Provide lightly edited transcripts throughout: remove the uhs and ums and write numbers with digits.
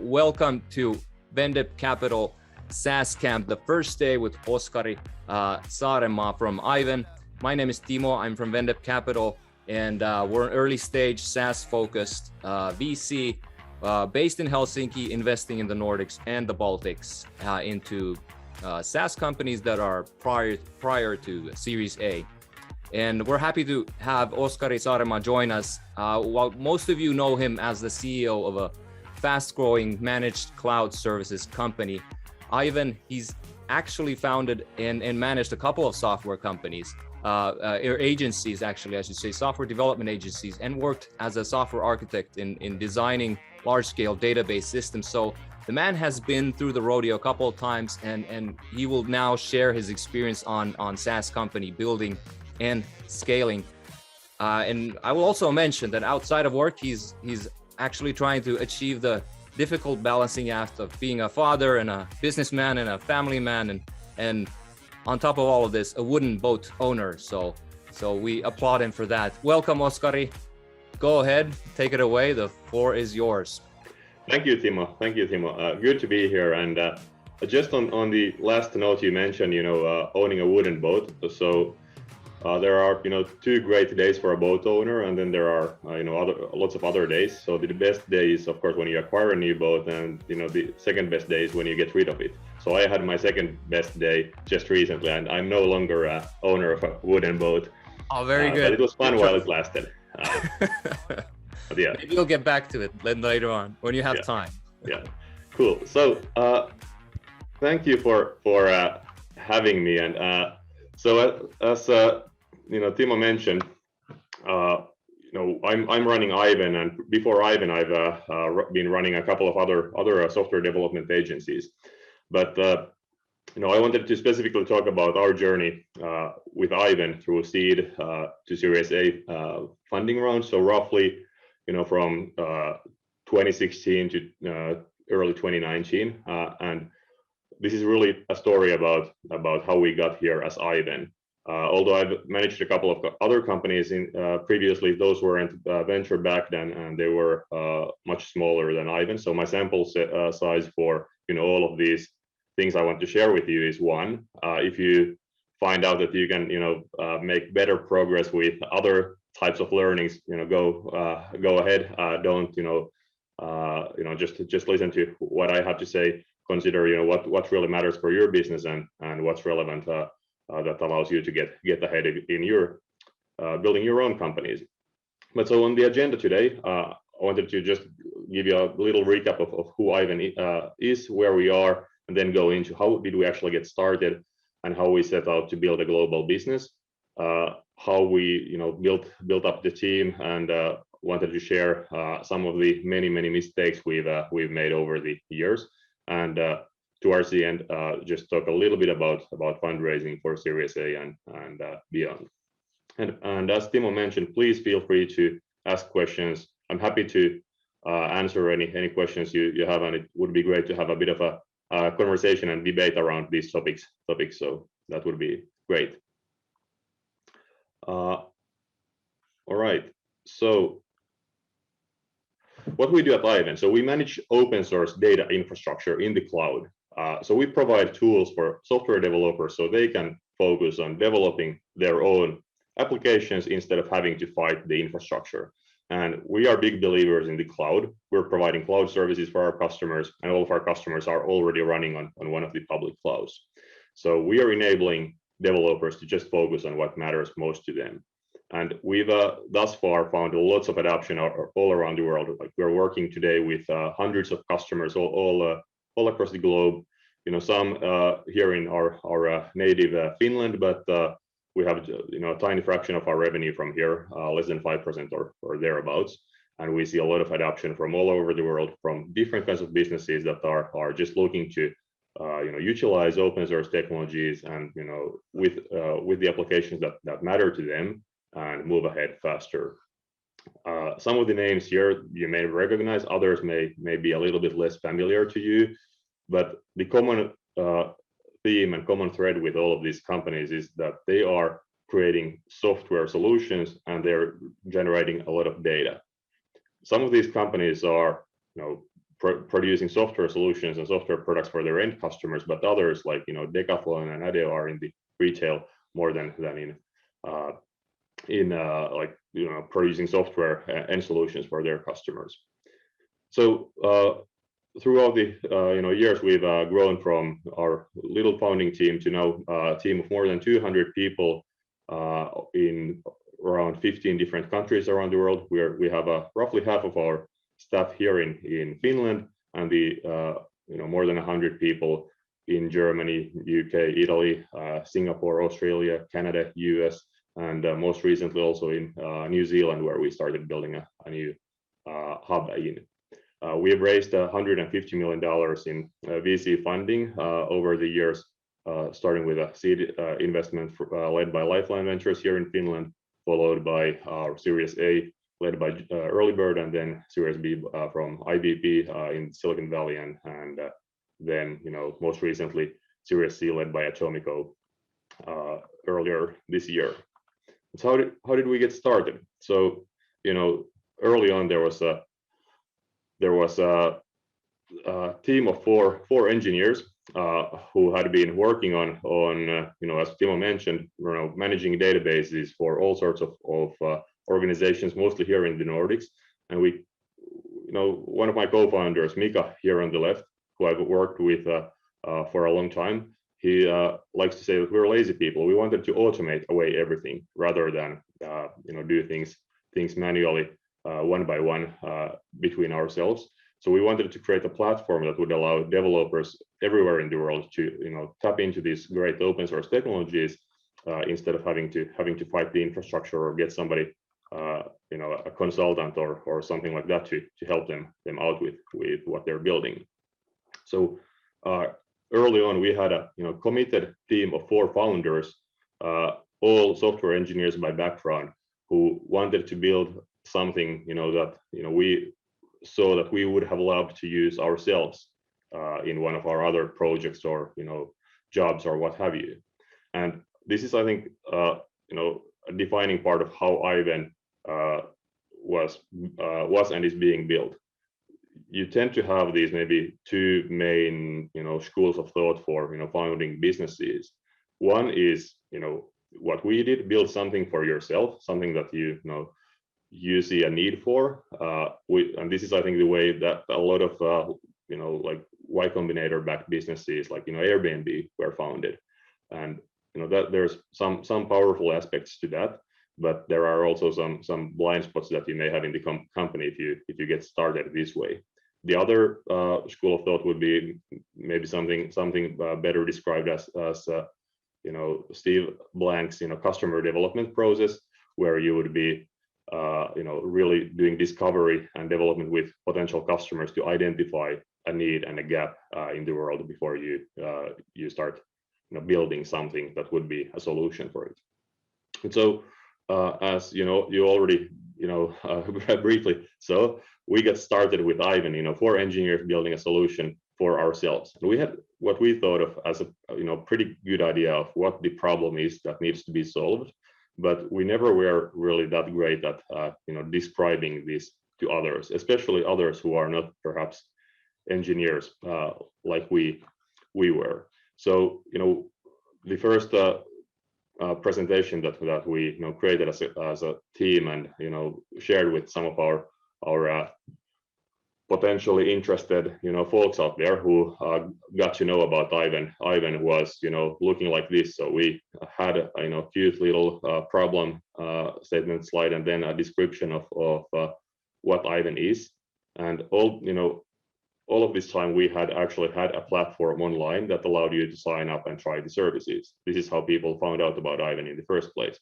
welcome to Vendep SaaS Camp, the first day with Oskari Saarenmaa from Aiven. My name is Timo, I'm from Vendep Capital, and we're an early stage SaaS focused VC based in Helsinki, investing in the Nordics and the Baltics into SaaS companies that are prior to Series A. And we're happy to have Oskari Saarenmaa join us. While most of you know him as the CEO of a fast-growing managed cloud services company, Aiven, he's actually founded and managed a couple of software companies, or agencies actually, I should say, software development agencies, and worked as a software architect in designing large-scale database systems. So the man has been through the rodeo a couple of times, and he will now share his experience on SaaS company building and scaling. And I will also mention that outside of work, he's actually trying to achieve the difficult balancing act of being a father and a businessman and a family man, and on top of all of this, a wooden boat owner. So we applaud him for that. Welcome, Oskari. Go ahead, take it away. The floor is yours. Thank you, Timo. Good to be here. And just on the last note you mentioned, owning a wooden boat. So there are, two great days for a boat owner, and then there are, lots of other days. So the best day is, of course, when you acquire a new boat, and the second best day is when you get rid of it. So I had my second best day just recently, and I'm no longer a owner of a wooden boat. Oh, very good. But it was fun while it lasted. But yeah. Maybe you'll get back to it later on when you have time. Yeah, cool. So thank you for having me. And so as Timo mentioned, I'm running Aiven, and before Aiven, I've been running a couple of other software development agencies. But I wanted to specifically talk about our journey with Aiven through seed to Series A funding round. So roughly, from 2016 to early 2019, and this is really a story about how we got here as Aiven. Although I've managed a couple of other companies previously, those weren't venture backed, and they were much smaller than Aiven. So my sample size for all of these things I want to share with you is one. If you find out that you can make better progress with other types of learnings, go ahead. Don't just listen to what I have to say. Consider what really matters for your business and what's relevant that allows you to get ahead in your building your own companies. But so on the agenda today, I wanted to just give you a little recap of who Aiven is, where we are, and then go into how did we actually get started and how we set out to build a global business, how we built up the team, and wanted to share some of the many mistakes we've made over the years, and towards the end, just talk a little bit about fundraising for Series A and beyond. And as Timo mentioned, please feel free to ask questions. I'm happy to answer any questions you have, and it would be great to have a bit of a conversation and debate around these topics. So that would be great. All right. So what we do at Aiven, so we manage open source data infrastructure in the cloud. So we provide tools for software developers so they can focus on developing their own applications instead of having to fight the infrastructure. And we are big believers in the cloud. We're providing cloud services for our customers, and all of our customers are already running on one of the public clouds. So we are enabling developers to just focus on what matters most to them. And we've thus far found lots of adoption all around the world. Like, we're working today with hundreds of customers all across the globe. Some here in our native Finland, but we have a tiny fraction of our revenue from here, less than 5% or thereabouts. And we see a lot of adoption from all over the world, from different kinds of businesses that are just looking to utilize open source technologies and with the applications that matter to them and move ahead faster. Some of the names here you may recognize, others may be a little bit less familiar to you, but the common theme and common thread with all of these companies is that they are creating software solutions and they're generating a lot of data. Some of these companies are producing software solutions and software products for their end customers, but others like Decathlon and Adeo are in the retail more than in like producing software and solutions for their customers. So throughout the years, we've grown from our little founding team to now a team of more than 200 people in around 15 different countries around the world. We have roughly half of our staff here in Finland, and the more than 100 people in Germany, UK, Italy, Singapore, Australia, Canada, US, and most recently also in New Zealand, where we started building a new hub in. We have raised $150 million in VC funding over the years, starting with a seed investment led by Lifeline Ventures here in Finland, followed by our Series A led by Early Bird, and then Series B from IBP in Silicon Valley, and then most recently Series C led by Atomico earlier this year. So how did we get started? So early on there was a team of four engineers who had been working on as Timo mentioned, managing databases for all sorts of organizations, mostly here in the Nordics. And we, one of my co-founders, Mika, here on the left, who I've worked with for a long time, he likes to say that we're lazy people. We wanted to automate away everything rather than do things manually one by one between ourselves. So we wanted to create a platform that would allow developers everywhere in the world to tap into these great open source technologies instead of having to fight the infrastructure or get somebody a consultant or something like that to help them out with what they're building. So early on, we had a committed team of 4 founders, all software engineers by background, who wanted to build something that we saw that we would have loved to use ourselves in one of our other projects or jobs or what have you. And this is, I think, a defining part of how Aiven was and is being built. You tend to have these maybe 2 main schools of thought for founding businesses. One is what we did, build something for yourself, something that you see a need for, and this is, I think, the way that a lot of like Y Combinator backed businesses like Airbnb were founded. And that there's some powerful aspects to that, but there are also some blind spots that you may have in the company if you get started this way. The other school of thought would be maybe something better described as Steve Blank's customer development process, where you would be really doing discovery and development with potential customers to identify a need and a gap in the world before you start building something that would be a solution for it. And so as you already briefly, so we got started with Aiven, 4 engineers building a solution for ourselves. And we had what we thought of as a pretty good idea of what the problem is that needs to be solved, but we never were really that great at describing this to others, especially others who are not perhaps engineers like we were. So the first presentation that we created as a team and shared with some of our potentially interested folks out there who got to know about Aiven was looking like this. So we had a cute little problem statement slide and then a description of what Aiven is, and all of this time we had actually had a platform online that allowed you to sign up and try the services. This is how people found out about Aiven in the first place.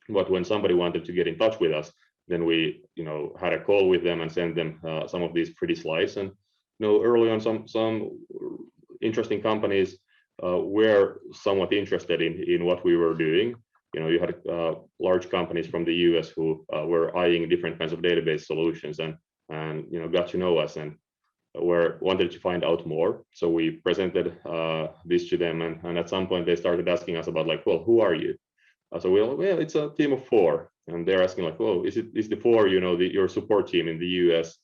But when somebody wanted to get in touch with us, then we had a call with them and sent them some of these pretty slides. And early on, some interesting companies were somewhat interested in what we were doing. You had large companies from the US who were eyeing different kinds of database solutions and got to know us and wanted to find out more. So we presented this to them, and at some point they started asking us about like, well, who are you? So we're like, well, it's a team of 4, and they're asking like, well, is the 4 your support team in the US,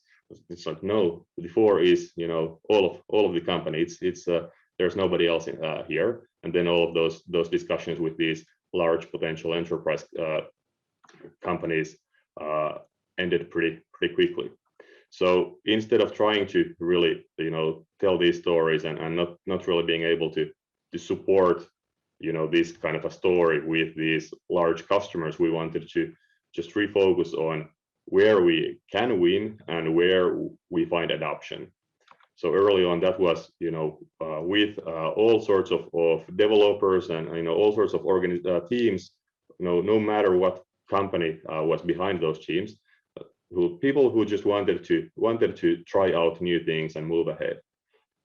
It's like, no, the four is, all of the company. It's there's nobody else here. And then all of those discussions with these large potential enterprise companies ended pretty quickly. So instead of trying to really, tell these stories and not really being able to support, this kind of a story with these large customers, we wanted to just refocus on where we can win and where we find adoption. So early on, that was, with all sorts of developers and all sorts of teams, no matter what company was behind those teams, people who just wanted to try out new things and move ahead.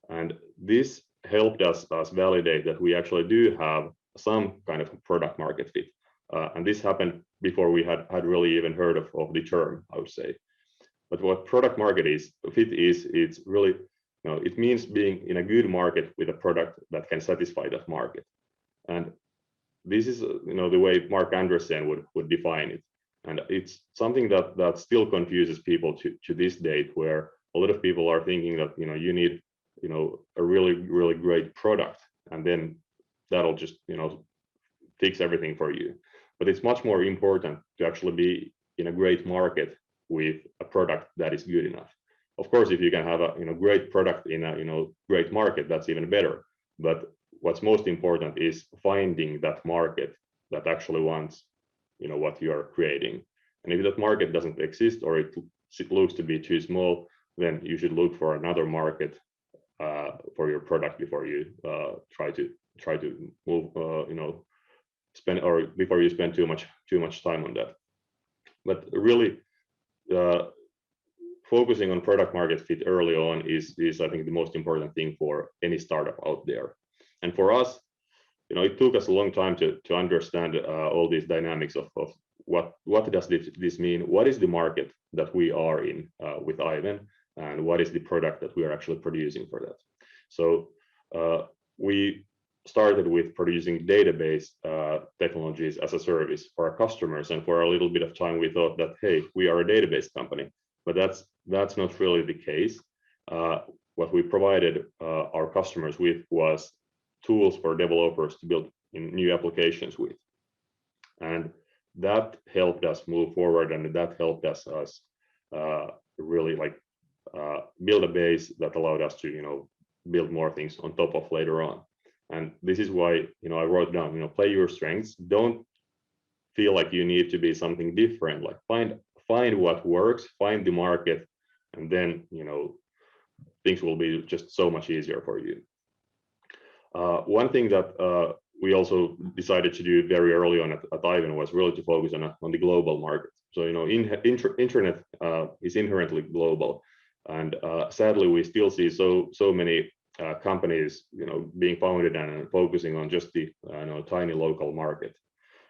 And this helped us validate that we actually do have some kind of product market fit. And this happened before we had really even heard of the term, I would say. But what product market fit is, it's really, it means being in a good market with a product that can satisfy that market. And this is, the way Mark Andreessen would define it. And it's something that still confuses people to this date, where a lot of people are thinking that, you need, a really great product, and then that'll just, fix everything for you. But it's much more important to actually be in a great market with a product that is good enough. Of course, if you can have a great product in a great market, that's even better. But what's most important is finding that market that actually wants what you are creating. And if that market doesn't exist, or it looks to be too small, then you should look for another market for your product before you try to move, before you spend too much time on that. But really, focusing on product market fit early on is I think the most important thing for any startup out there. And for us, it took us a long time to understand all these dynamics of what does this mean? What is the market that we are in with Aiven, and what is the product that we are actually producing for that? So we started with producing database technologies as a service for our customers, and for a little bit of time we thought that, hey, we are a database company, but that's not really the case. What we provided our customers with was tools for developers to build new applications with. And that helped us move forward, and that helped us really build a base that allowed us to build more things on top of later on. And this is why I wrote down, play your strengths. Don't feel like you need to be something different. Like find what works, find the market, and then things will be just so much easier for you. One thing that we also decided to do very early on at Aiven was really to focus on the global market. So internet is inherently global, and sadly we still see so many companies being founded and focusing on just the tiny local market.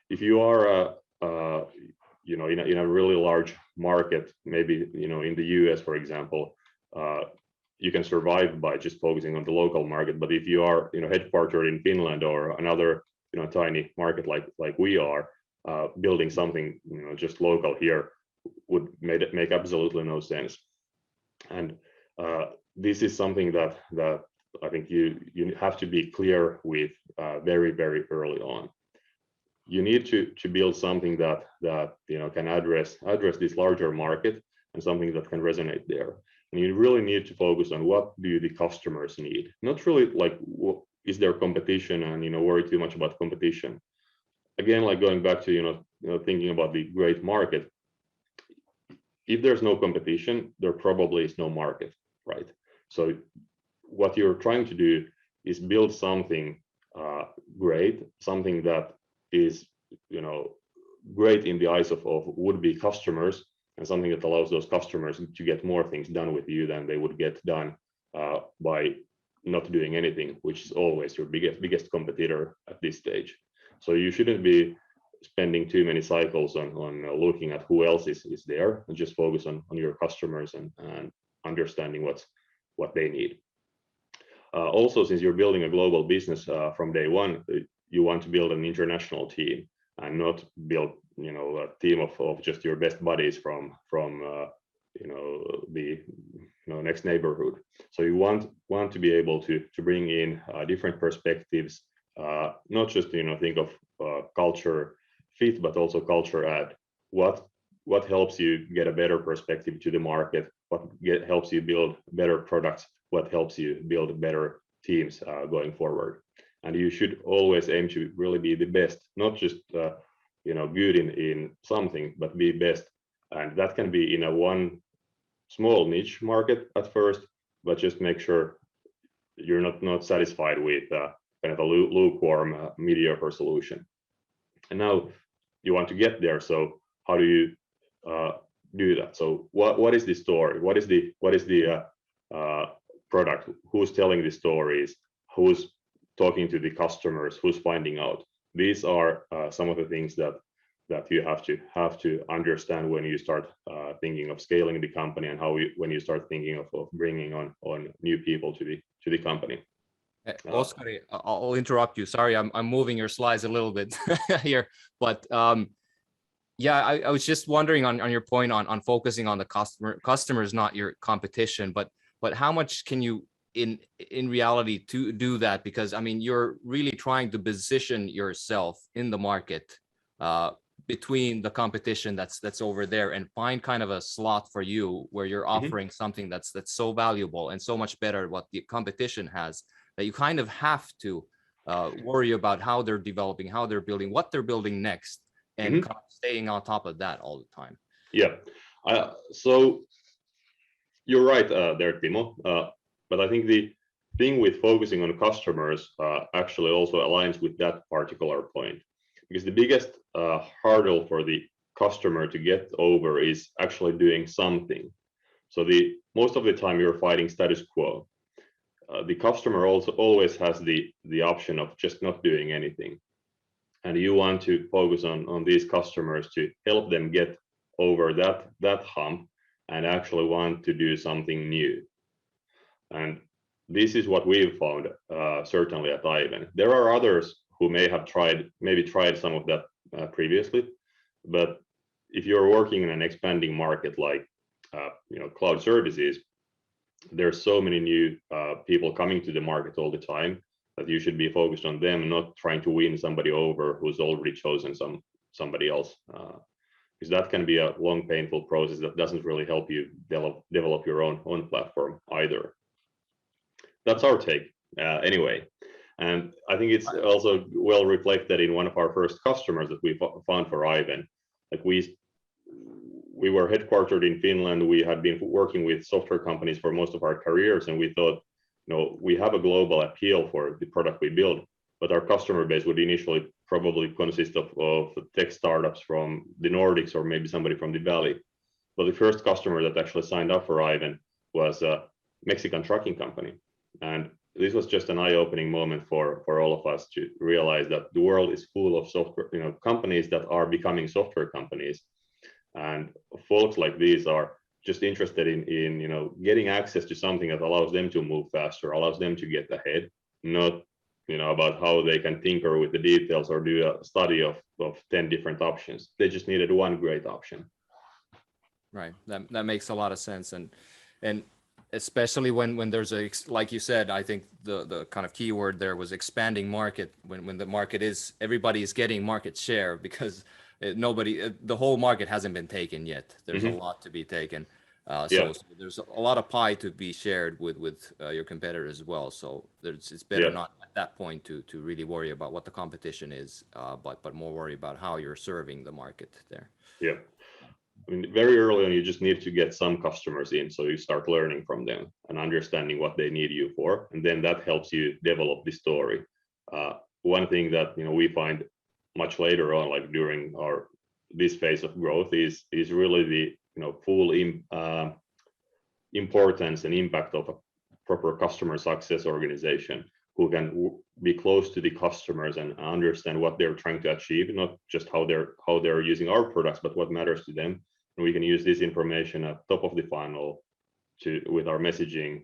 If you are in a really large market, maybe in the US, for example, you can survive by just focusing on the local market. But if you are headquartered in Finland or another tiny market like we are, building something just local here would make absolutely no sense. And this is something that I think you have to be clear with very early on. You need to build something that can address this larger market, and something that can resonate there. And you really need to focus on what do the customers need, not really like is there competition and worry too much about competition. Again, like going back to thinking about the great market, if there's no competition, there probably is no market, right? So what you're trying to do is build something great, something that is great in the eyes of would-be customers, and something that allows those customers to get more things done with you than they would get done by not doing anything, which is always your biggest competitor at this stage. So you shouldn't be spending too many cycles on looking at who else is there, and just focus on your customers and understanding what they need. Also, since you're building a global business from day one, you want to build an international team and not build a team of just your best buddies from the next neighborhood. So you want to be able to bring in different perspectives, not just think of culture fit, but also culture add. What helps you get a better perspective to the market? What helps you build better products? What helps you build better teams going forward? And you should always aim to really be the best, not just good in something, but be best. And that can be in a one small niche market at first, but just make sure you're not satisfied with kind of a lukewarm mediocre solution. And now you want to get there. So how do you do that? So what is the story? What is the product? Who's telling the stories? Who's talking to the customers? Who's finding out? These are some of the things that you have to understand when you start thinking of scaling the company, and when you start thinking of bringing on new people to the company. Oskari, I'll interrupt you. Sorry, I'm moving your slides a little bit here, but yeah, I was just wondering on your point on focusing on the customers, not your competition, but how much can you in reality to do that? Because I mean, you're really trying to position yourself in the market between the competition that's over there, and find kind of a slot for you where you're offering something that's so valuable and so much better what the competition has, that you kind of have to worry about how they're developing, how they're building, what they're building next, and kind of staying on top of that all the time. Yeah. So you're right there, Timo. But I think the thing with focusing on customers actually also aligns with that particular point, because the biggest hurdle for the customer to get over is actually doing something. So most of the time you're fighting status quo. The customer also always has the option of just not doing anything, and you want to focus on these customers to help them get over that hump and actually want to do something new. And this is what we've found certainly at Aiven. There are others who may have tried some of that previously, but if you're working in an expanding market like cloud services, there's so many new people coming to the market all the time that you should be focused on them, not trying to win somebody over who's already chosen somebody else, because that can be a long, painful process that doesn't really help you develop your own platform either. That's our take anyway. And I think it's also well reflected in one of our first customers that we found for Aiven. Like we were headquartered in Finland. We had been working with software companies for most of our careers, and we thought, we have a global appeal for the product we build, but our customer base would initially probably consist of tech startups from the Nordics or maybe somebody from the Valley. But the first customer that actually signed up for Aiven was a Mexican trucking company. And this was just an eye-opening moment for all of us to realize that the world is full of software, companies that are becoming software companies. And folks like these are just interested in getting access to something that allows them to move faster, allows them to get ahead, not about how they can tinker with the details or do a study of 10 different options. They just needed one great option. Right. That makes a lot of sense. And especially when there's like you said, I think the kind of key word there was expanding market, when the market everybody is getting market share, because the whole market hasn't been taken yet. There's a lot to be taken. So there's a lot of pie to be shared with your competitors as well. So it's better not at that point to really worry about what the competition is, but more worry about how you're serving the market there. Yeah. I mean, very early on, you just need to get some customers in, so you start learning from them and understanding what they need you for, and then that helps you develop the story. One thing that we find much later on, like during this phase of growth, is really the full importance and impact of a proper customer success organization who can be close to the customers and understand what they're trying to achieve, not just how they're using our products, but what matters to them. And we can use this information at top of the funnel with our messaging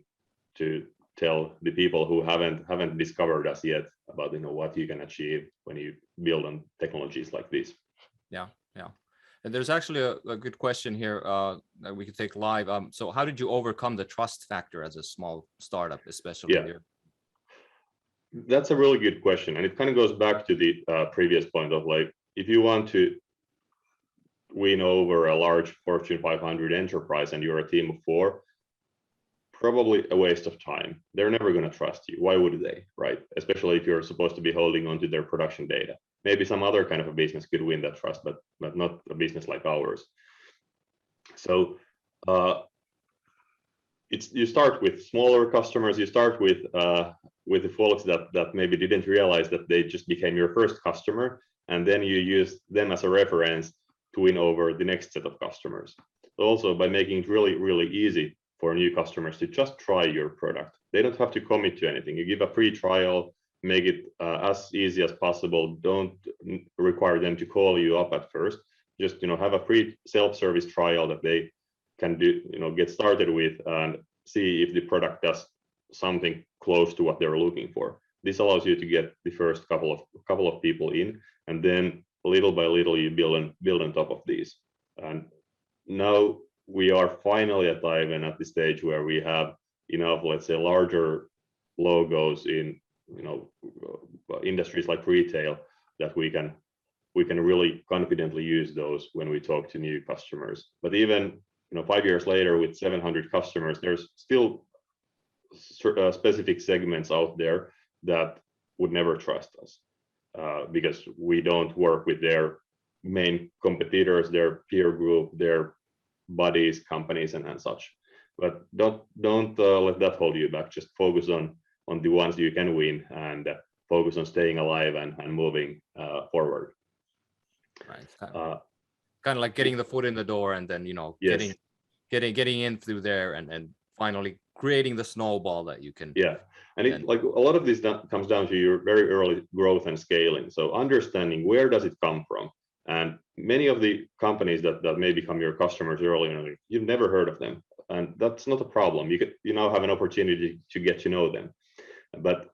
to tell the people who haven't discovered us yet about what you can achieve when you build on technologies like this. Yeah. And there's actually a good question here that we could take live. So how did you overcome the trust factor as a small startup, especially Yeah, here? that's a really good question. And it kind of goes back to the previous point of like, if you want to win over a large Fortune 500 enterprise and you're a team of 4, probably a waste of time. They're never going to trust you. Why would they, right? Especially if you're supposed to be holding onto their production data. Maybe some other kind of a business could win that trust, but not a business like ours. So you start with smaller customers. You start with the folks that maybe didn't realize that they just became your first customer, and then you use them as a reference to win over the next set of customers. Also, by making it really, really easy for new customers to just try your product. They don't have to commit to anything. You give a free trial, make it as easy as possible. Don't require them to call you up at first. Just have a free self-service trial that they can do, get started with and see if the product does something close to what they're looking for. This allows you to get the first couple of people in, and then little by little you build on top of these. And now we are finally at Aiven at the stage where we have enough, let's say, larger logos in industries like retail that we can really confidently use those when we talk to new customers. But even 5 years later with 700 customers, there's still specific segments out there that would never trust us because we don't work with their main competitors, their peer group, their buddies, companies, and such. But don't let that hold you back. Just focus on the ones you can win and focus on staying alive and moving forward. Right. Kind of like getting the foot in the door, and then yes. getting in through there, and finally creating the snowball that you can. Yeah, and like a lot of this comes down to your very early growth and scaling. So understanding where does it come from. And many of the companies that may become your customers early, you've never heard of them, and that's not a problem. You now have an opportunity to get to know them. But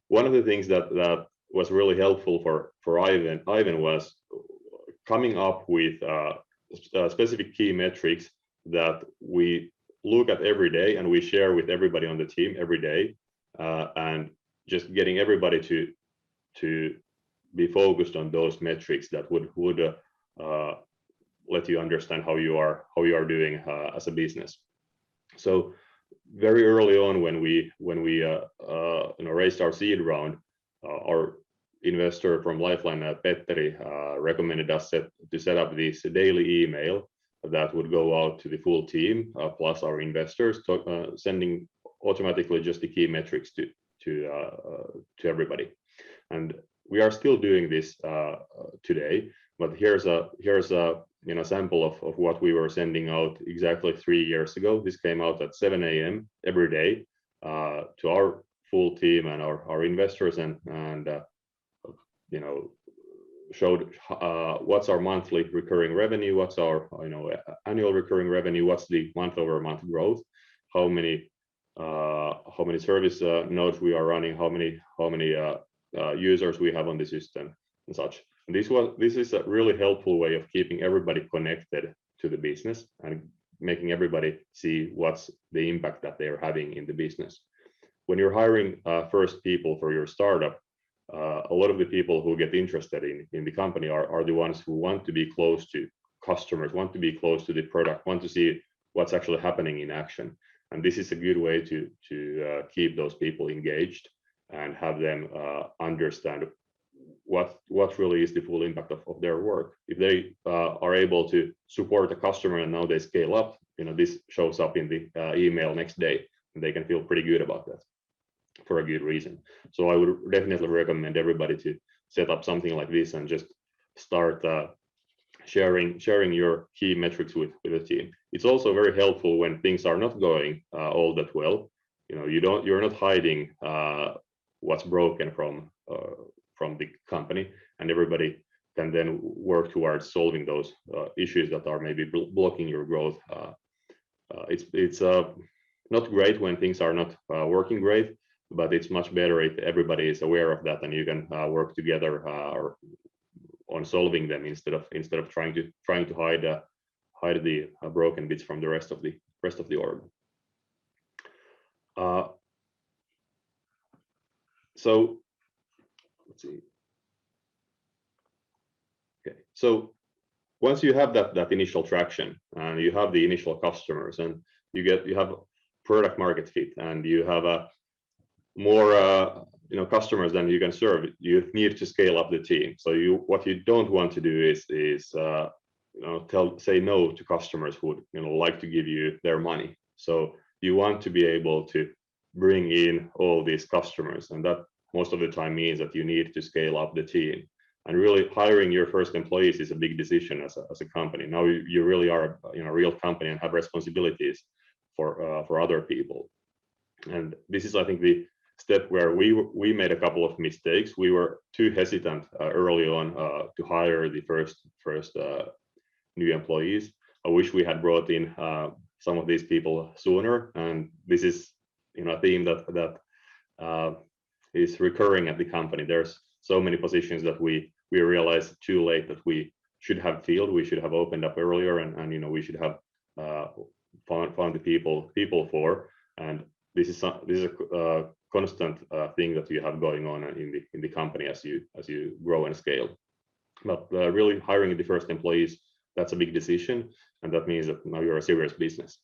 one of the things that was really helpful for Aiven was coming up with specific key metrics that we look at every day and we share with everybody on the team every day, and just getting everybody to be focused on those metrics that would let you understand how you are doing as a business. So very early on, when we raised our seed round, our investor from Lifeline, Petteri, recommended us to set up this daily email that would go out to the full team plus our investors, sending automatically just the key metrics to everybody. And we are still doing this today, but here's a sample of what we were sending out exactly 3 years ago. This came out at 7 a.m. every day to our full team and our investors, and showed what's our monthly recurring revenue, what's our annual recurring revenue, what's the month-over-month growth, how many service nodes we are running, how many users we have on the system and such. And this is a really helpful way of keeping everybody connected to the business and making everybody see what's the impact that they're having in the business. When you're hiring first people for your startup, a lot of the people who get interested in the company are the ones who want to be close to customers, want to be close to the product, want to see what's actually happening in action. And this is a good way to keep those people engaged and have them understand what really is the full impact of their work. If they are able to support a customer and now they scale up, this shows up in the email next day, and they can feel pretty good about that for a good reason. So I would definitely recommend everybody to set up something like this and just start sharing your key metrics with the team. It's also very helpful when things are not going all that well. You're not hiding what's broken from the company, and everybody can then work towards solving those issues that are maybe blocking your growth. It's not great when things are not working great, but it's much better if everybody is aware of that and you can work together on solving them instead of trying to hide the broken bits from the rest of the org. So let's see. Okay, so once you have that initial traction and you have the initial customers and you have product market fit and you have a more customers than you can serve, you need to scale up the team. So what you don't want to do is say no to customers who would like to give you their money. So you want to be able to bring in all these customers, and that most of the time means that you need to scale up the team. And really hiring your first employees is a big decision as a company. Now you really are a real company and have responsibilities for other people. And this is, I think, the step where we made a couple of mistakes. We were too hesitant early on to hire the first new employees. I wish we had brought in some of these people sooner. And this is a theme that is recurring at the company. There's so many positions that we realized too late that we should have filled. We should have opened up earlier, and we should have found the people for. And this is a constant thing that you have going on in the company as you grow and scale. But really hiring the first employees, that's a big decision, and that means that now you're a serious business.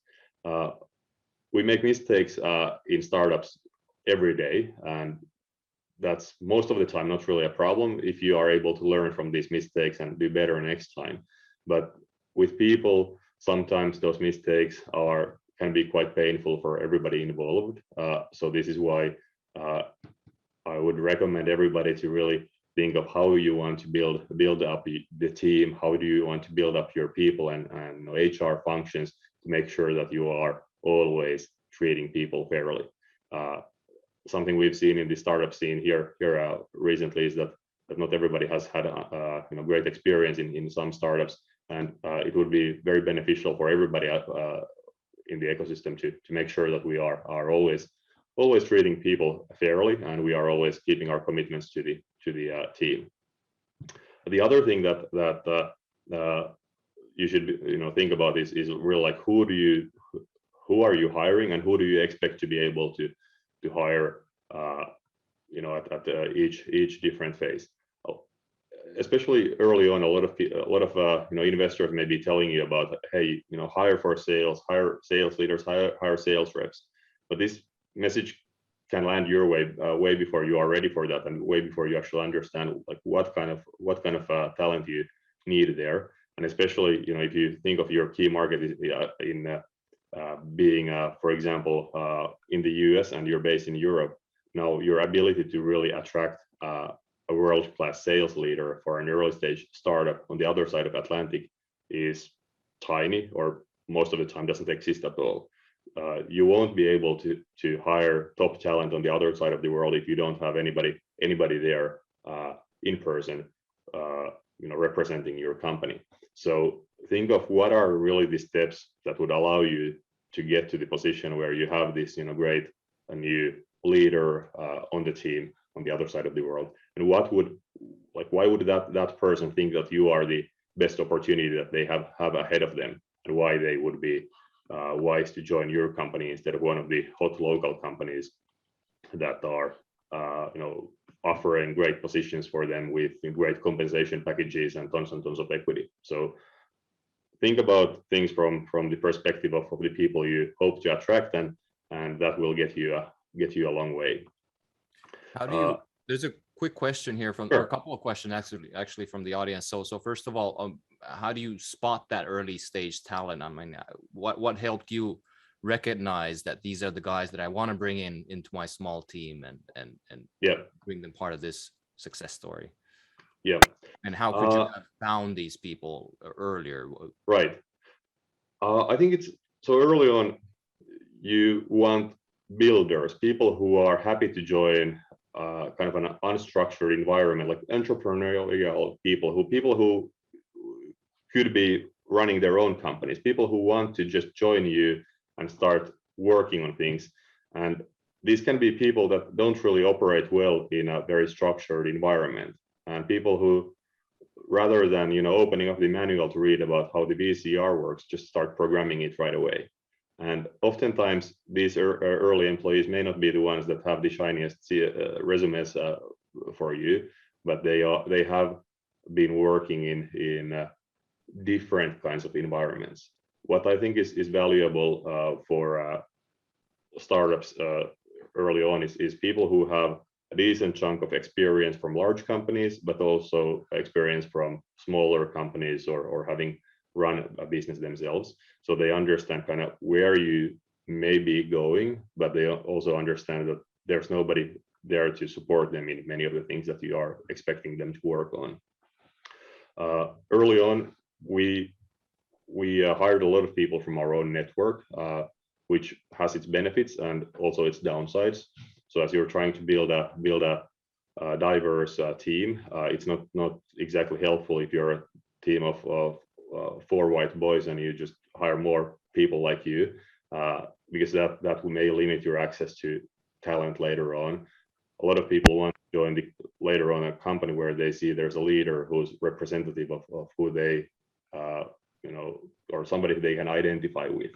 We make mistakes in startups every day, and that's most of the time not really a problem if you are able to learn from these mistakes and do better next time. But with people, sometimes those mistakes can be quite painful for everybody involved. So this is why I would recommend everybody to really think of how you want to build up the team. How do you want to build up your people and HR functions to make sure that you are always treating people fairly. Something we've seen in the startup scene here recently is that not everybody has had great experience in some startups, and it would be very beneficial for everybody in the ecosystem to make sure that we are always treating people fairly, and we are always keeping our commitments to the team. The other thing that you should think about is really like who are you hiring and who do you expect to be able to hire at each different phase. Especially early on, a lot of investors may be telling you about, hey, hire for sales, hire sales leaders, hire sales reps. But this message can land your way before you are ready for that, and way before you actually understand like what kind of talent you need there. And especially if you think of your key market in being, for example, in the US and you're based in Europe, now your ability to really attract a world-class sales leader for an early stage startup on the other side of Atlantic is tiny, or most of the time doesn't exist at all. You won't be able to hire top talent on the other side of the world if you don't have anybody there in person, representing your company. So think of what are really the steps that would allow you to get to the position where you have this great new leader on the team on the other side of the world, and why would that person think that you are the best opportunity that they have ahead of them, and why they would be wise to join your company instead of one of the hot local companies that are offering great positions for them with great compensation packages and tons of equity. So think about things from the perspective of the people you hope to attract, and that will get you a long way. How do you? There's a quick question here from, sure. or a couple of questions actually from the audience. So first of all, how do you spot that early stage talent? I mean, what helped you recognize that these are the guys that I want to bring into my small team and bring them part of this success story? Yeah. And how could you have found these people earlier? Right. I think it's so early on, you want builders, people who are happy to join kind of an unstructured environment, like entrepreneurial people who could be running their own companies, people who want to just join you and start working on things. And these can be people that don't really operate well in a very structured environment, and people who rather than opening up the manual to read about how the VCR works, just start programming it right away. And oftentimes these early employees may not be the ones that have the shiniest resumes for you, but they have been working in different kinds of environments. What I think is valuable for startups early on is people who have a decent chunk of experience from large companies, but also experience from smaller companies or having run a business themselves. So they understand kind of where you may be going, but they also understand that there's nobody there to support them in many of the things that you are expecting them to work on. Early on, we hired a lot of people from our own network, which has its benefits and also its downsides. So as you're trying to build a diverse team, it's not exactly helpful if you're a team of 4 white boys and you just hire more people like you, because that may limit your access to talent later on. A lot of people want to join later on a company where they see there's a leader who's representative of who they or somebody they can identify with.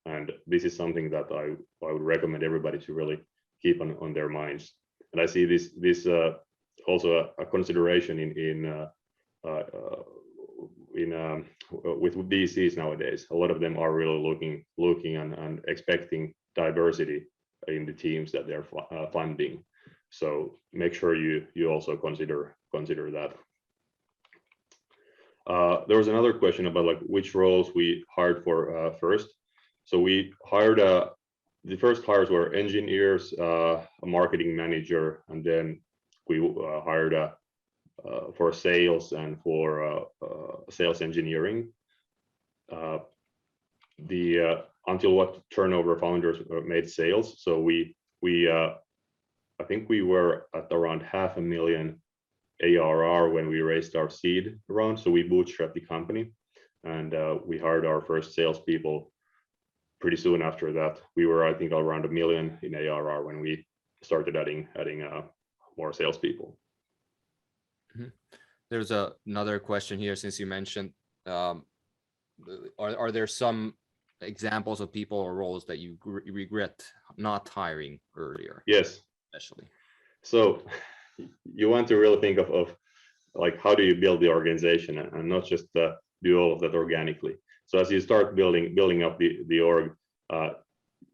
And this is something that I would recommend everybody to really keep on their minds. And I see this also a consideration with VCs nowadays. A lot of them are really looking and expecting diversity in the teams that they're funding. So make sure you also consider that. There was another question about like which roles we hired for first. So we hired the first hires were engineers, a marketing manager, and then we hired for sales and for sales engineering. Until what turnover founders made sales. So we I think we were at around $500,000 ARR when we raised our seed round. So we bootstrapped the company, and we hired our first salespeople pretty soon after that. We were, I think, around $1 million in ARR when we started adding more salespeople. Mm-hmm. There's another question here, since you mentioned, are there some examples of people or roles that you regret not hiring earlier? Yes, especially. So you want to really think of like how do you build the organization and not just do all of that organically. So as you start building up the org,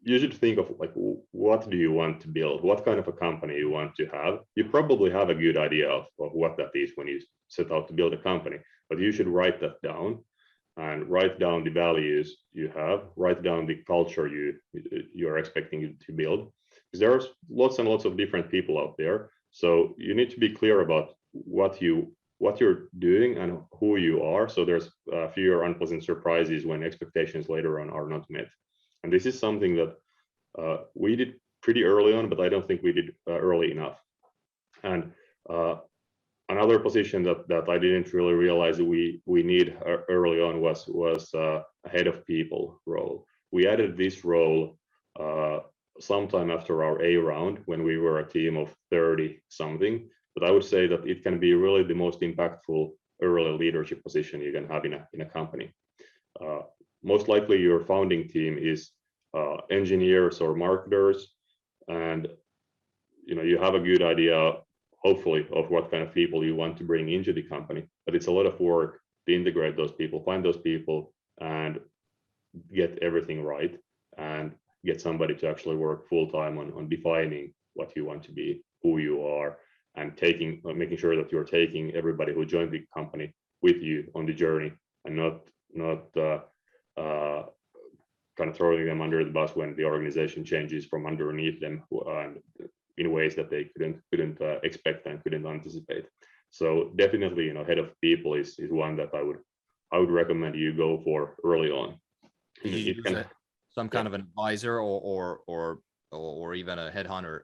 you should think of like what do you want to build, what kind of a company you want to have. You probably have a good idea of what that is when you set out to build a company, but you should write that down and write down the values you have, write down the culture you're expecting to build. Because there are lots and lots of different people out there. So you need to be clear about what you're doing and who you are. So there's fewer unpleasant surprises when expectations later on are not met. And this is something that we did pretty early on, but I don't think we did early enough. And another position that I didn't really realize we need early on was a head of people role. We added this role sometime after our A round when we were a team of 30 something. But I would say that it can be really the most impactful early leadership position you can have in a company. Most likely your founding team is engineers or marketers, and you have a good idea, hopefully, of what kind of people you want to bring into the company. But it's a lot of work to integrate those people, find those people, and get everything right, and get somebody to actually work full time on defining what you want to be, who you are, and making sure that you're taking everybody who joined the company with you on the journey, and not kind of throwing them under the bus when the organization changes from underneath them and in ways that they couldn't expect and couldn't anticipate. So definitely, head of people is one that I would recommend you go for early on. Some kind of an advisor or even a headhunter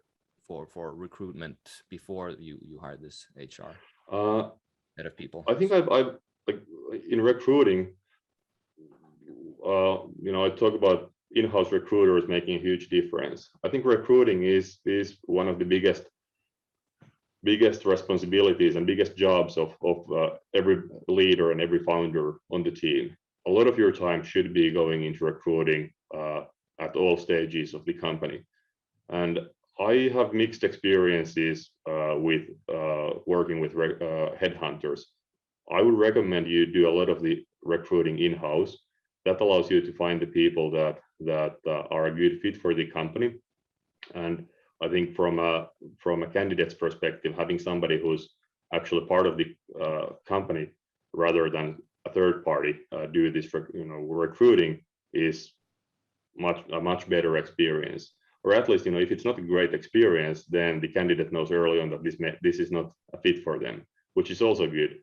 for recruitment before you hire this HR head of people? I think I've like in recruiting, I talk about in-house recruiters making a huge difference. I think recruiting is one of the biggest biggest responsibilities and biggest jobs of every leader and every founder on the team. A lot of your time should be going into recruiting at all stages of the company. And I have mixed experiences with working with headhunters. I would recommend you do a lot of the recruiting in-house. That allows you to find the people that are a good fit for the company. And I think from a candidate's perspective, having somebody who's actually part of the company rather than a third party do this recruiting is a much better experience. Or at least, if it's not a great experience, then the candidate knows early on that this is not a fit for them, which is also good.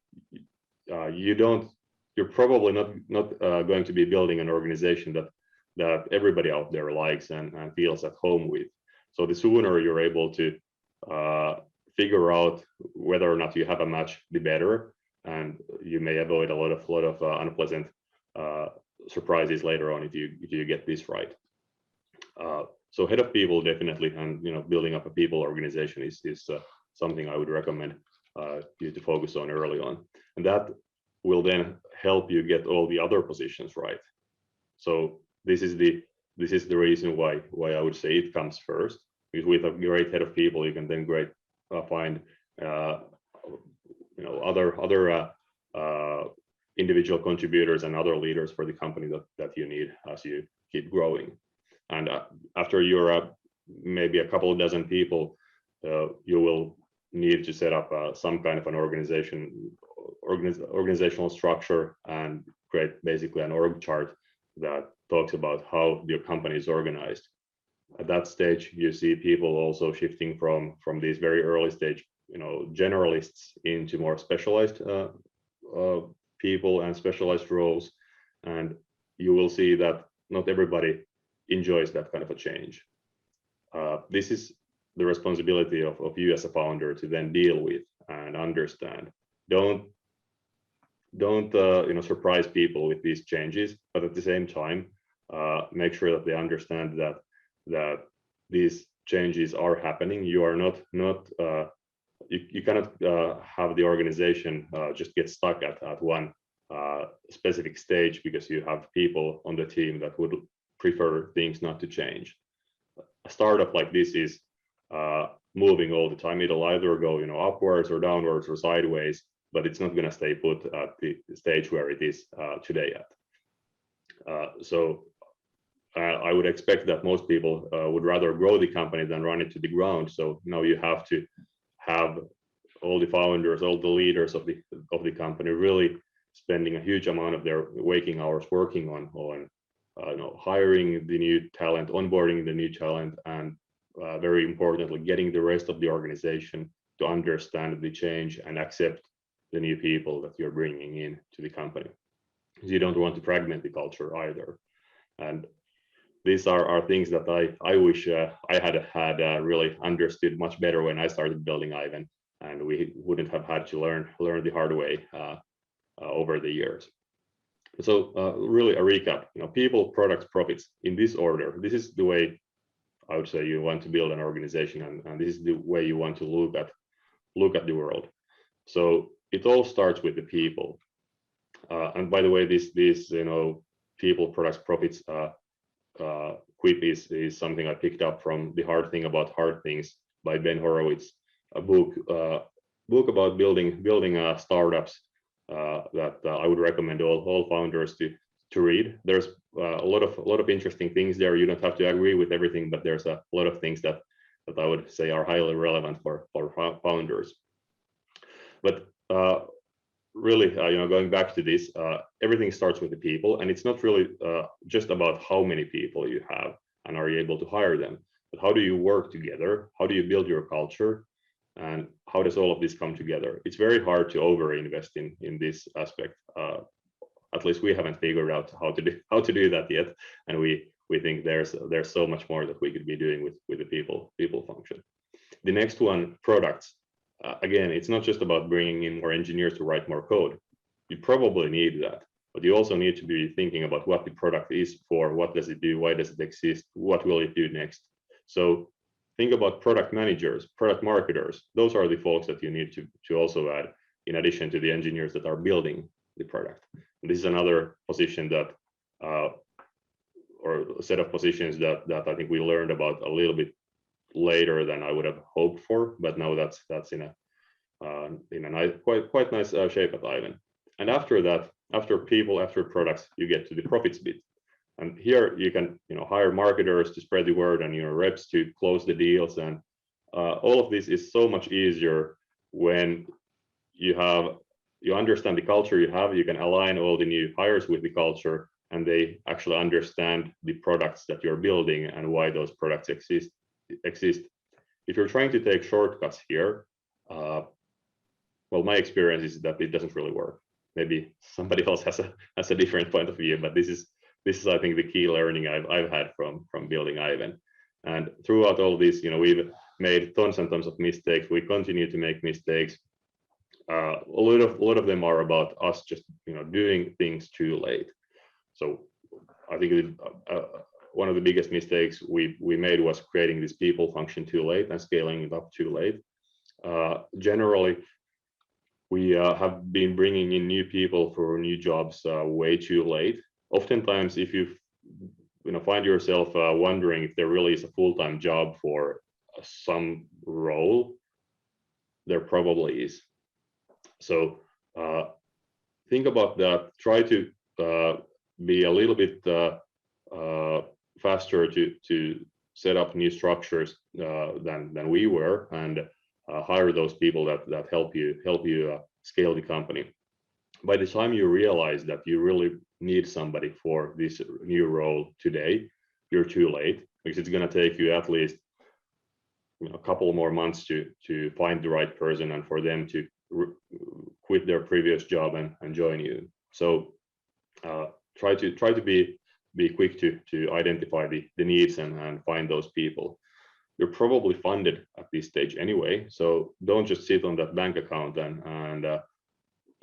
You're probably not going to be building an organization that everybody out there likes and feels at home with. So the sooner you're able to figure out whether or not you have a match, the better, and you may avoid a lot of unpleasant surprises later on if you get this right. So head of people definitely, and building up a people organization is something I would recommend you to focus on early on, and that will then help you get all the other positions right. So this is the reason why I would say it comes first, because with a great head of people, you can then find other individual contributors and other leaders for the company that you need as you keep growing. And after you're maybe a couple of dozen people, you will need to set up some kind of an organizational structure and create basically an org chart that talks about how your company is organized. At that stage, you see people also shifting from these very early stage, generalists into more specialized people and specialized roles, and you will see that not everybody enjoys that kind of a change. This is the responsibility of you as a founder to then deal with and understand. Don't surprise people with these changes, but at the same time, make sure that they understand that these changes are happening. You are not you cannot have the organization just get stuck at one specific stage because you have people on the team that would prefer things not to change. A startup like this is moving all the time. It'll either go upwards or downwards or sideways, but it's not going to stay put at the stage where it is today at. So I would expect that most people would rather grow the company than run it to the ground. So now you have to have all the founders, all the leaders of the company really spending a huge amount of their waking hours working on hiring the new talent, onboarding the new talent, and very importantly, getting the rest of the organization to understand the change and accept the new people that you're bringing in to the company. You don't want to fragment the culture either. And these are things that I wish I had really understood much better when I started building Aiven, and we wouldn't have had to learn the hard way over the years. So really a recap, people, products, profits in this order. This is the way I would say you want to build an organization, and this is the way you want to look at the world. So it all starts with the people. And by the way, this people, products, profits quip is something I picked up from The Hard Thing About Hard Things by Ben Horowitz, a book about building startups that I would recommend all founders to read. There's a lot of interesting things there. You don't have to agree with everything, but there's a lot of things that I would say are highly relevant for founders. But really, going back to this, everything starts with the people, and it's not really just about how many people you have and are you able to hire them, but how do you work together? How do you build your culture? And how does all of this come together? It's very hard to overinvest in this aspect. At least we haven't figured out how to do that yet, and we think there's so much more that we could be doing with the people function. The next one, products. Again, it's not just about bringing in more engineers to write more code. You probably need that, but you also need to be thinking about what the product is for, what does it do, why does it exist, what will it do next. So think about product managers, product marketers. Those are the folks that you need to also add in addition to the engineers that are building the product. And this is another position that, or a set of positions that I think we learned about a little bit later than I would have hoped for, but now that's in a nice, quite nice shape at Aiven. And after that, after people, after products, you get to the profits bit. And here you can hire marketers to spread the word and reps to close the deals. And all of this is so much easier when you understand the culture you have. You can align all the new hires with the culture, and they actually understand the products that you're building and why those products exist. If you're trying to take shortcuts here, well, my experience is that it doesn't really work. Maybe somebody else has a different point of view, but this is I think the key learning I've had from building Aiven. And throughout all this, we've made tons and tons of mistakes. We continue to make mistakes. A lot of them are about us just doing things too late. So I think one of the biggest mistakes we made was creating this people function too late and scaling it up too late. Generally, we have been bringing in new people for new jobs way too late. Oftentimes, if you find yourself wondering if there really is a full-time job for some role, there probably is. So think about that. Try to be a little bit faster to set up new structures than we were, and hire those people that help you scale the company. By the time you realize that you really need somebody for this new role today, you're too late, because it's going to take you at least a couple more months to find the right person and for them to quit their previous job and join you. So try to be quick to identify the needs and find those people. You're probably funded at this stage anyway, so don't just sit on that bank account and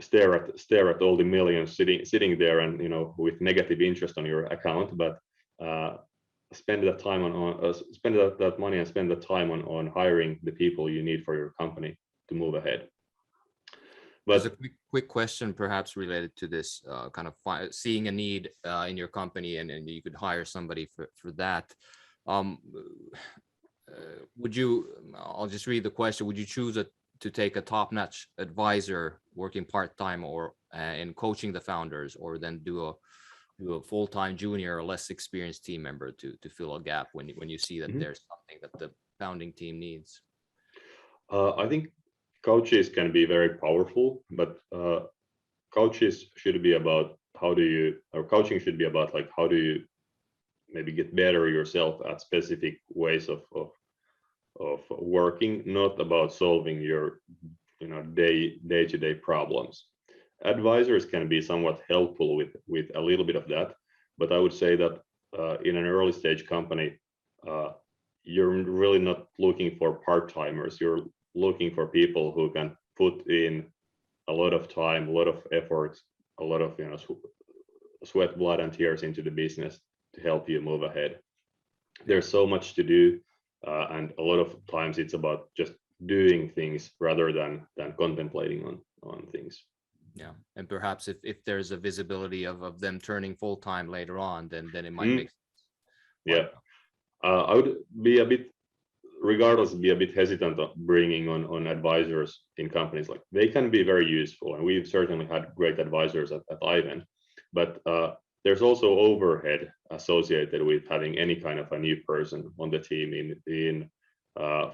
stare at all the millions sitting there and with negative interest on your account, but spend that time spend that money and spend the time on hiring the people you need for your company to move ahead. But there's a quick question perhaps related to this, kind of seeing a need in your company and you could hire somebody for that. I'll just read the question. Would you choose to take a top-notch advisor working part-time or in coaching the founders, or then do a full-time junior or less experienced team member to fill a gap when you see that there's something that the founding team needs? I think coaches can be very powerful, but coaches should be about coaching should be about like how do you maybe get better yourself at specific ways of working, not about solving your day-to-day problems. Advisors can be somewhat helpful with a little bit of that, but I would say that in an early stage company, you're really not looking for part-timers. You're looking for people who can put in a lot of time, a lot of effort, a lot of sweat, blood, and tears into the business to help you move ahead. There's so much to do, and a lot of times it's about just doing things rather than contemplating on things. Yeah, and perhaps if there's a visibility of them turning full-time later on, then it might make sense. Yeah, I would be a bit hesitant of bringing on advisors in companies. Like, they can be very useful, and we've certainly had great advisors at Aiven, but there's also overhead associated with having any kind of a new person on the team in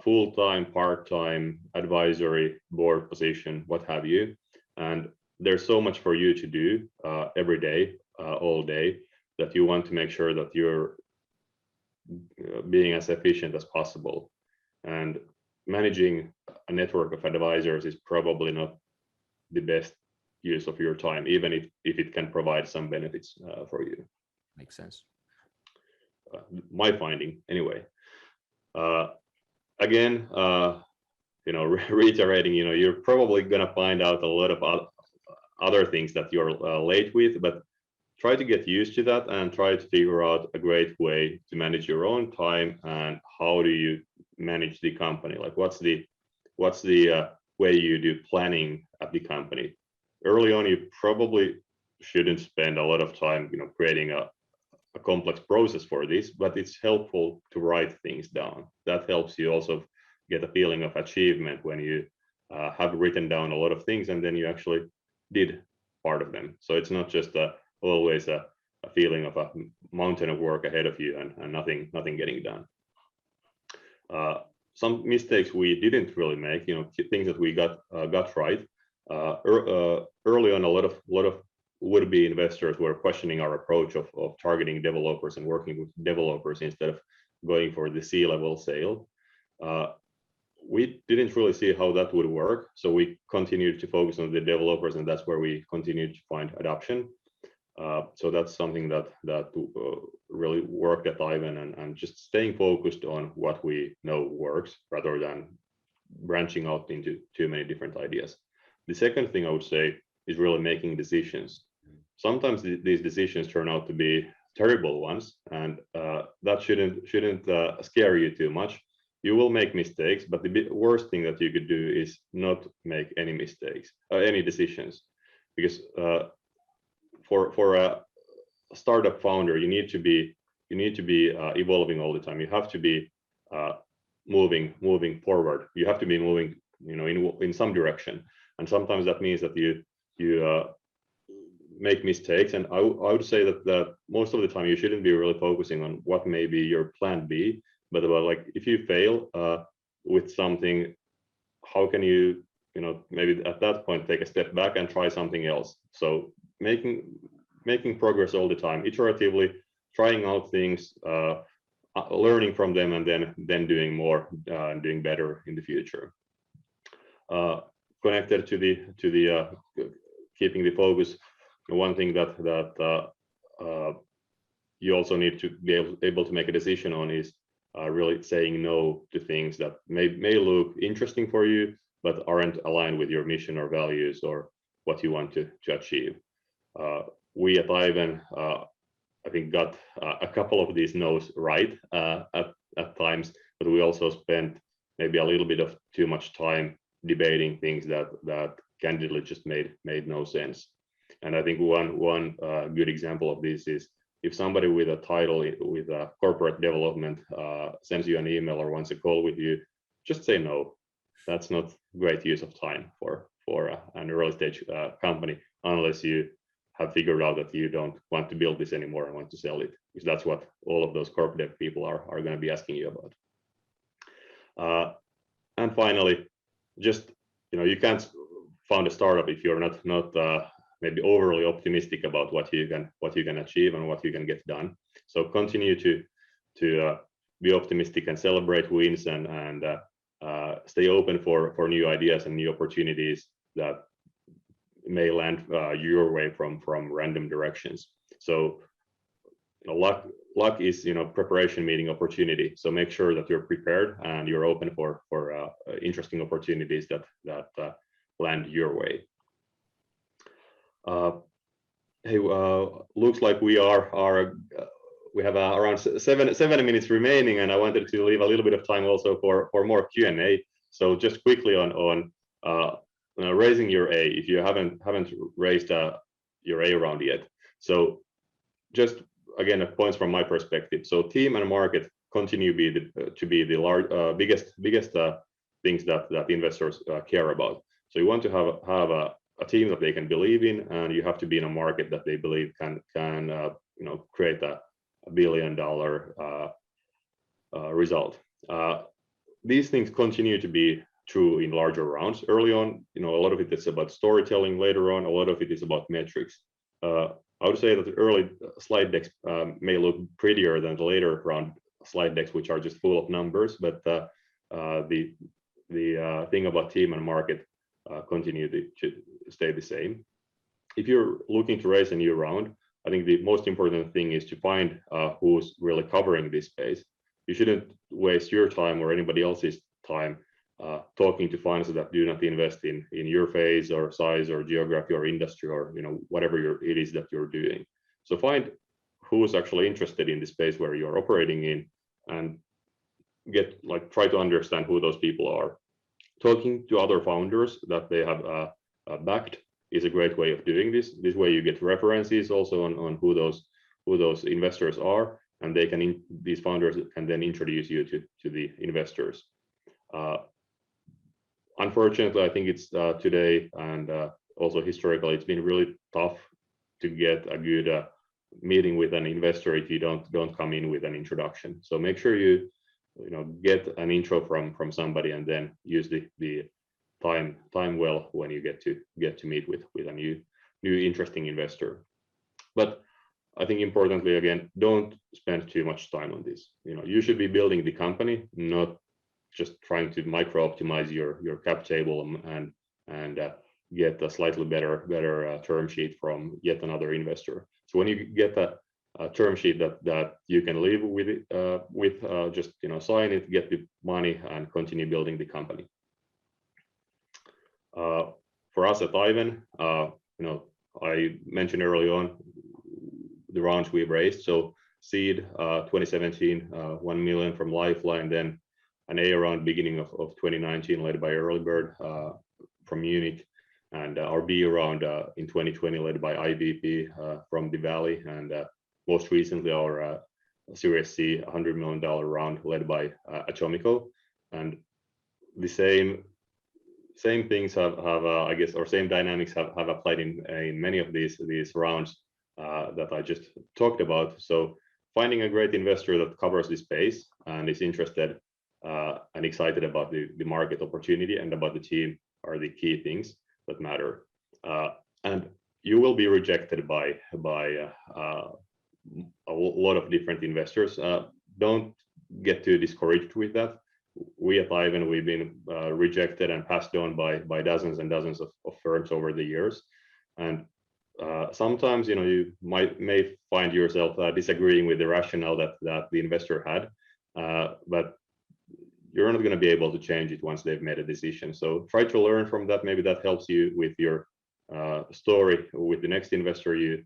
full-time, part-time, advisory, board position, what have you. And there's so much for you to do every day, all day, that you want to make sure that you're being as efficient as possible. And managing a network of advisors is probably not the best use of your time, even if it can provide some benefits for you. Makes sense. My finding, anyway. Again, reiterating, you're probably gonna find out a lot of other things that you're late with, but try to get used to that and try to figure out a great way to manage your own time and how do you manage the company? Like what's the way you do planning at the company? Early on, you probably shouldn't spend a lot of time, creating a complex process for this, but it's helpful to write things down. That helps you also get a feeling of achievement when you have written down a lot of things and then you actually did part of them. So it's not just always a feeling of a mountain of work ahead of you and nothing getting done. Some mistakes we didn't really make, things that we got right. Early on, a lot of would-be investors were questioning our approach of targeting developers and working with developers instead of going for the C-level sale. We didn't really see how that would work, so we continued to focus on the developers, and that's where we continued to find adoption. So that's something that really worked at Aiven, and just staying focused on what we know works rather than branching out into too many different ideas. The second thing I would say is really making decisions. Sometimes these decisions turn out to be terrible ones, and that shouldn't scare you too much. You will make mistakes, but the worst thing that you could do is not make any mistakes, any decisions, because for a startup founder, you need to be evolving all the time. You have to be moving forward. You have to be moving, in some direction, and sometimes that means that you make mistakes. And I would say that most of the time you shouldn't be really focusing on what may be your plan B, but about like if you fail with something, how can you maybe at that point take a step back and try something else. So making progress all the time, iteratively, trying out things, learning from them, and then doing more and doing better in the future. Connected to the keeping the focus, one thing that you also need to be able to make a decision on is really saying no to things that may look interesting for you but aren't aligned with your mission or values or what you want to achieve. We at Aiven, I think, got a couple of these no's right at times, but we also spent maybe a little bit of too much time debating things that candidly just made no sense. And I think one good example of this is if somebody with a title with a corporate development sends you an email or wants a call with you, just say no. That's not great use of time for an early stage company, unless you have figured out that you don't want to build this anymore and want to sell it, because that's what all of those corp dev people are going to be asking you about. And finally, just you can't found a startup if you're not maybe overly optimistic about what you can achieve and what you can get done. So continue to be optimistic and celebrate wins and stay open for new ideas and new opportunities that may land your way from random directions. So luck is preparation meeting opportunity. So make sure that you're prepared and you're open for interesting opportunities that land your way. Hey, looks like we have around seven minutes remaining, and I wanted to leave a little bit of time also for more Q&A. So just quickly on raising your A, if you haven't raised your A round yet. So just again, points from my perspective. So team and market continue to be the biggest things that investors care about. So you want to have a team that they can believe in, and you have to be in a market that they believe can create a $1 billion result. These things continue to be true in larger rounds. Early on, a lot of it is about storytelling. Later on, a lot of it is about metrics. I would say that the early slide decks may look prettier than the later round slide decks, which are just full of numbers. But the thing about team and market continue to stay the same. If you're looking to raise a new round, I think the most important thing is to find who's really covering this space. You shouldn't waste your time or anybody else's time talking to funds that do not invest in your phase or size or geography or industry or whatever it is that you're doing. So find who's actually interested in the space where you're operating in, and try to understand who those people are. Talking to other founders that they have backed is a great way of doing this. This way you get references also on who those investors are, and these founders can then introduce you to the investors. Unfortunately, I think it's today and also historically, it's been really tough to get a good meeting with an investor if you don't come in with an introduction. So make sure you get an intro from somebody, and then use the time well when you get to meet with a new interesting investor. But I think importantly, again, don't spend too much time on this. You should be building the company, not just trying to micro optimize your cap table and get a slightly better term sheet from yet another investor. So when you get a term sheet that you can live with, just sign it, get the money, and continue building the company. For us at Aiven, I mentioned early on the rounds we've raised. So seed 2017, 1 million from Lifeline, then an A round beginning of 2019 led by Earlybird from Munich, and our B round in 2020 led by IVP from the Valley, and most recently our Series C $100 million round led by Atomico. And the same things have I guess, or same dynamics have applied in many of these rounds that I just talked about. So finding a great investor that covers the space and is interested and excited about the market opportunity and about the team are the key things that matter. And you will be rejected by a lot of different investors. Don't get too discouraged with that. We at Aiven, we've been rejected and passed on by dozens and dozens of firms over the years. And sometimes you may find yourself disagreeing with the rationale that the investor had, but you're not going to be able to change it once they've made a decision. So try to learn from that. Maybe that helps you with your story with the next investor you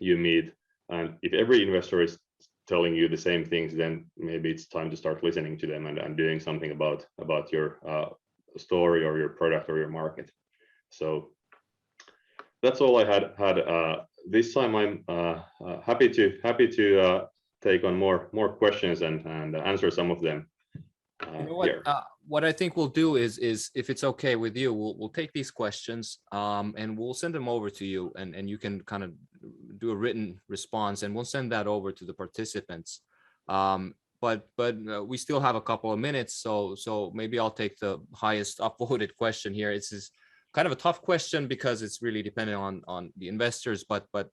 meet. And if every investor is telling you the same things, then maybe it's time to start listening to them and doing something about your story or your product or your market. So that's all I had this time. I'm happy to take on more questions and answer some of them. What I think we'll do is if it's okay with you, we'll take these questions and we'll send them over to you, and you can kind of do a written response, and we'll send that over to the participants. But we still have a couple of minutes, so maybe I'll take the highest upvoted question here. It's kind of a tough question because it's really dependent on the investors. But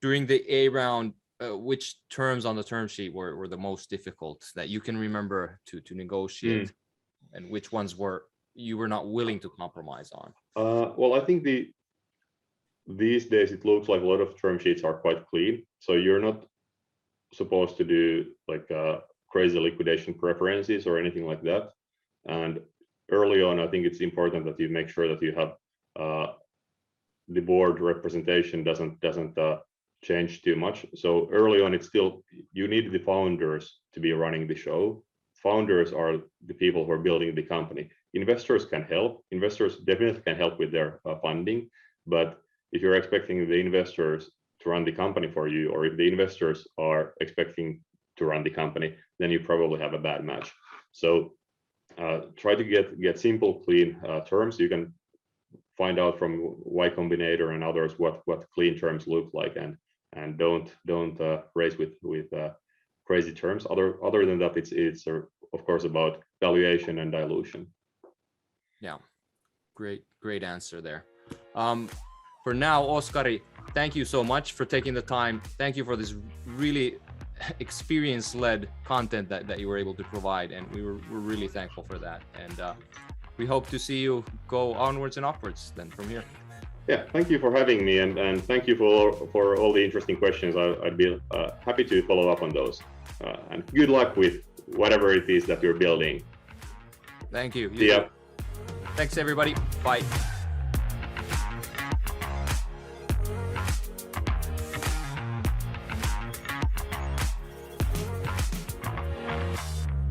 during the A round, which terms on the term sheet were the most difficult that you can remember to negotiate, and which ones you were not willing to compromise on? Well, I think these days it looks like a lot of term sheets are quite clean. So you're not supposed to do like crazy liquidation preferences or anything like that. And early on, I think it's important that you make sure that you have the board representation doesn't change too much. So early on, it's still, you need the founders to be running the show. Founders are the people who are building the company. Investors can help. Investors definitely can help with their funding. But if you're expecting the investors to run the company for you, or if the investors are expecting to run the company, then you probably have a bad match. So try to get simple, clean terms. You can find out from Y Combinator and others what clean terms look like, and don't race with crazy terms. Other than that, it's of course about valuation and dilution. Yeah, great answer there. For now, Oskari, thank you so much for taking the time. Thank you for this really experience-led content that you were able to provide, and we're really thankful for that. And we hope to see you go onwards and upwards then from here. Yeah, thank you for having me, and thank you for all the interesting questions. I'd be happy to follow up on those. And good luck with whatever it is that you're building. Thank you. Yeah. Thanks, everybody. Bye.